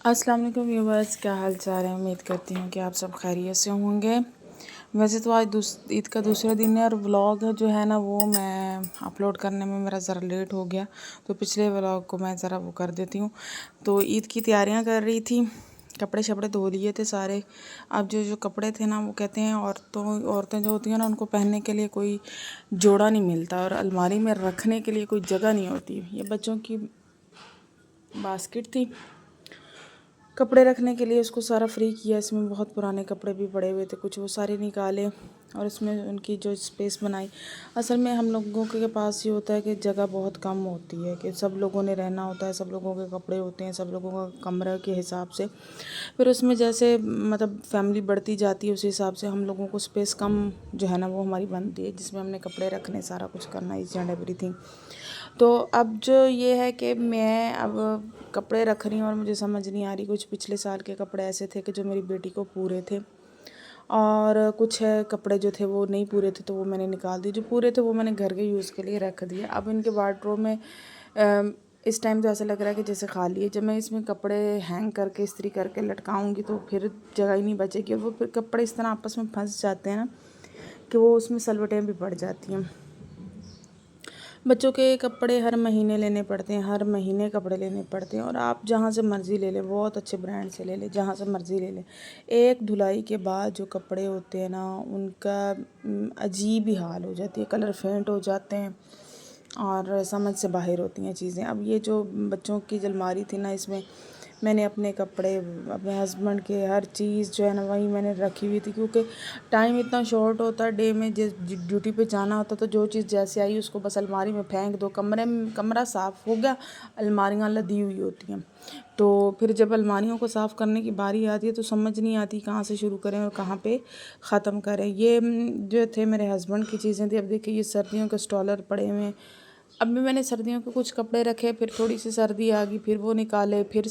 السلام علیکم ویورز، کیا حال چال ہے؟ امید کرتی ہوں کہ آپ سب خیریت سے ہوں گے۔ ویسے تو آج عید کا دوسرا دن ہے اور ولاگ جو ہے نا وہ میں اپلوڈ کرنے میں میرا ذرا لیٹ ہو گیا، تو پچھلے ولاگ کو میں ذرا وہ کر دیتی ہوں۔ تو عید کی تیاریاں کر رہی تھی، کپڑے شپڑے دھو لیے تھے سارے۔ اب جو کپڑے تھے نا وہ کہتے ہیں عورتیں جو ہوتی ہیں نا ان کو پہننے کے لیے کوئی جوڑا نہیں ملتا اور الماری میں رکھنے کے لیے کوئی جگہ نہیں ہوتی۔ یہ بچوں کی باسکٹ تھی کپڑے رکھنے کے لیے، اس کو سارا فری کیا۔ اس میں بہت پرانے کپڑے بھی پڑے ہوئے تھے، کچھ وہ سارے نکالے اور اس میں ان کی جو اسپیس بنائی۔ اصل میں ہم لوگوں کے پاس یہ ہوتا ہے کہ جگہ بہت کم ہوتی ہے، کہ سب لوگوں نے رہنا ہوتا ہے، سب لوگوں کے کپڑے ہوتے ہیں، سب لوگوں کا کمرہ کے حساب سے۔ پھر اس میں جیسے مطلب فیملی بڑھتی جاتی ہے اسی حساب سے ہم لوگوں کو اسپیس کم جو ہے نا وہ ہماری بنتی ہے، جس میں ہم نے کپڑے رکھنے، سارا کچھ کرنا، ایچ اینڈ ایوری تھنگ۔ تو اب جو یہ ہے کہ میں اب کپڑے رکھ رہی ہوں اور مجھے سمجھ نہیں آ رہی، کچھ پچھلے سال کے کپڑے ایسے تھے کہ جو میری بیٹی کو پورے تھے اور کچھ کپڑے جو تھے وہ نہیں پورے تھے، تو وہ میں نے نکال دی۔ جو پورے تھے وہ میں نے گھر کے یوز کے لیے رکھ دیے۔ اب ان کے وارڈروب میں اس ٹائم تو ایسا لگ رہا ہے کہ جیسے خالی ہے۔ جب میں اس میں کپڑے ہینگ کر کے استری کر کے لٹکاؤں گی تو پھر جگہ ہی نہیں بچے گی، اور وہ پھر کپڑے اس طرح آپس میں پھنس جاتے ہیں نا کہ وہ اس میں سلوٹیں بھی پڑ جاتی ہیں۔ بچوں کے کپڑے ہر مہینے لینے پڑتے ہیں، ہر مہینے کپڑے لینے پڑتے ہیں، اور آپ جہاں سے مرضی لے لیں، بہت اچھے برانڈ سے لے لیں، جہاں سے مرضی لے لیں، ایک دھلائی کے بعد جو کپڑے ہوتے ہیں نا ان کا عجیب ہی حال ہو جاتی ہے، کلر فینٹ ہو جاتے ہیں اور سمجھ سے باہر ہوتی ہیں چیزیں۔ اب یہ جو بچوں کی الماری تھی نا، اس میں نے اپنے کپڑے، اپنے ہسبینڈ کے، ہر چیز جو ہے نا وہیں میں نے رکھی ہوئی تھی، کیونکہ ٹائم اتنا شارٹ ہوتا ہے ڈے میں، ڈیوٹی پہ جانا ہوتا تو جو چیز جیسے آئی اس کو بس الماری میں پھینک دو۔ کمرہ صاف ہو گیا، الماریاں لدی ہوئی ہوتی ہیں، تو پھر جب الماریوں کو صاف کرنے کی باری آتی ہے تو سمجھ نہیں آتی کہاں سے شروع کریں اور کہاں پہ ختم کریں۔ یہ جو تھے میرے ہسبینڈ کی چیزیں تھیں۔ اب دیکھیں یہ سردیوں کے سٹالر پڑے ہوئے ہیں، اب بھی میں نے سردیوں کے کچھ کپڑے رکھے، پھر تھوڑی سی سردی آ گئی، پھر وہ نکالے، پھر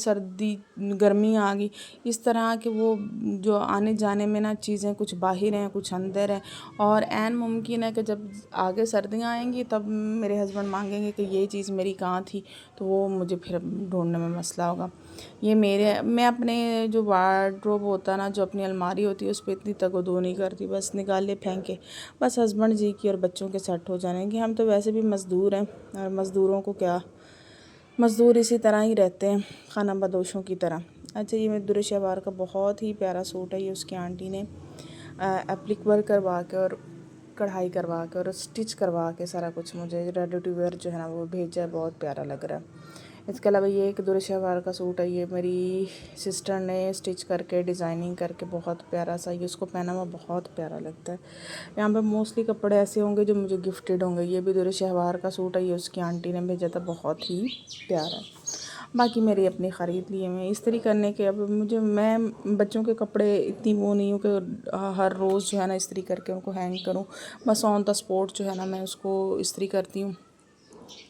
گرمی آ گئی، اس طرح کہ وہ جو آنے جانے میں نا چیزیں کچھ باہر ہیں کچھ اندر ہیں، اور عین ممکن ہے کہ جب آگے سردیاں آئیں گی تب میرے ہسبینڈ مانگیں گے کہ یہ چیز میری کہاں تھی، تو وہ مجھے پھر ڈھونڈنے میں مسئلہ ہوگا۔ یہ میں اپنے جو وارڈروب ہوتا ہے نا، جو اپنی الماری ہوتی ہے، اس پہ اتنی تگ و دو نہیں کرتی، بس نکالے پھینکے، بس ہسبینڈ جی کی اور بچوں کے سیٹ ہو جانے کی۔ ہم تو ویسے بھی مزدور ہیں اور مزدوروں کو کیا، مزدور اسی طرح ہی رہتے ہیں، خانہ بدوشوں کی طرح۔ اچھا، یہ میرے درش شہوار کا بہت ہی پیارا سوٹ ہے، یہ اس کی آنٹی نے ایپلک ورک کروا کے اور کڑھائی کروا کے اور سٹچ کروا کے سارا کچھ مجھے ریڈی ٹو ویئر جو ہے نا وہ بھیجا ہے، بہت پیارا لگ رہا ہے۔ اس کے علاوہ یہ ایک درش شہوار کا سوٹ ہے، یہ میری سسٹر نے سٹچ کر کے ڈیزائننگ کر کے بہت پیارا سا، یہ اس کو پہنا ہوا بہت پیارا لگتا ہے۔ یہاں پہ موسٹلی کپڑے ایسے ہوں گے جو مجھے گفٹڈ ہوں گے۔ یہ بھی درش شہوار کا سوٹ ہے، یہ اس کی آنٹی نے بھیجا تھا، بہت ہی پیارا ہے۔ باقی میری اپنی خرید لیے میں استری کرنے کے۔ اب میں بچوں کے کپڑے اتنی وہ نہیں ہوں کہ ہر روز جو ہے نا استری کر کے ان کو ہینگ کروں، بس آن دا اسپوٹ جو ہے نا میں اس کو استری کرتی ہوں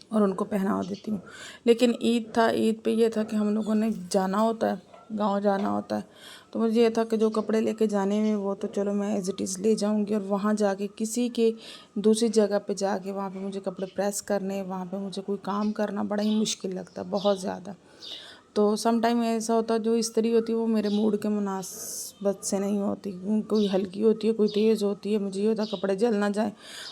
اور ان کو پہنا دیتی ہوں۔ لیکن عید پہ یہ تھا کہ ہم لوگوں نے جانا ہوتا ہے، گاؤں جانا ہوتا ہے، تو مجھے یہ تھا کہ جو کپڑے لے کے جانے میں وہ تو چلو میں ایز اٹ از لے جاؤں گی، اور وہاں جا کے کسی کے دوسری جگہ پہ جا کے وہاں پہ مجھے کپڑے پریس کرنے، وہاں پہ مجھے کوئی کام کرنا بڑا ہی مشکل لگتا ہے، بہت زیادہ۔ تو سم ٹائم ایسا ہوتا ہے جو استری ہوتی ہے وہ میرے موڈ کے مناسبت سے نہیں ہوتی، کوئی ہلکی ہوتی ہے، کوئی تیز ہوتی ہے، مجھے یہ ہوتا ہے کپڑے جل نہ جائیں،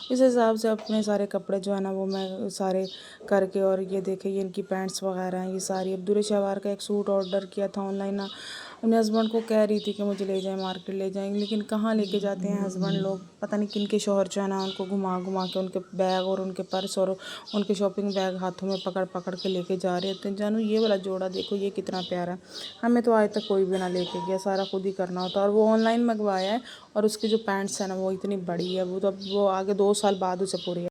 اس حساب سے اپنے سارے کپڑے جو ہے نا وہ میں سارے کر کے۔ اور یہ دیکھیں یہ ان کی پینٹس وغیرہ ہیں، یہ ساری عبدالر شہوار کا ایک سوٹ آرڈر کیا تھا آن لائن، اپنے ہسبینڈ کو کہہ رہی تھی کہ مجھے لے جائیں مارکیٹ، لے جائیں، لیکن کہاں لے کے جاتے ہیں ہسبینڈ لوگ، پتہ نہیں کن کے شوہر جو ہے نا ان کو گھما گھما کے ان کے بیگ اور ان کے پرس اور ان کے شاپنگ بیگ ہاتھوں میں پکڑ پکڑ کے لے کے جا رہے ہوتے ہیں۔ جانو یہ والا جوڑا دیکھو یہ کتنا پیارا ہے، ہمیں تو آج تک کوئی بھی نہ لے کے گیا، سارا خود ہی کرنا ہوتا ہے، اور وہ آن لائن منگوایا ہے، اور اس کی جو پینٹس ہے نا وہ اتنی بڑی ہے، وہ آگے 2 سال بعد اسے پوری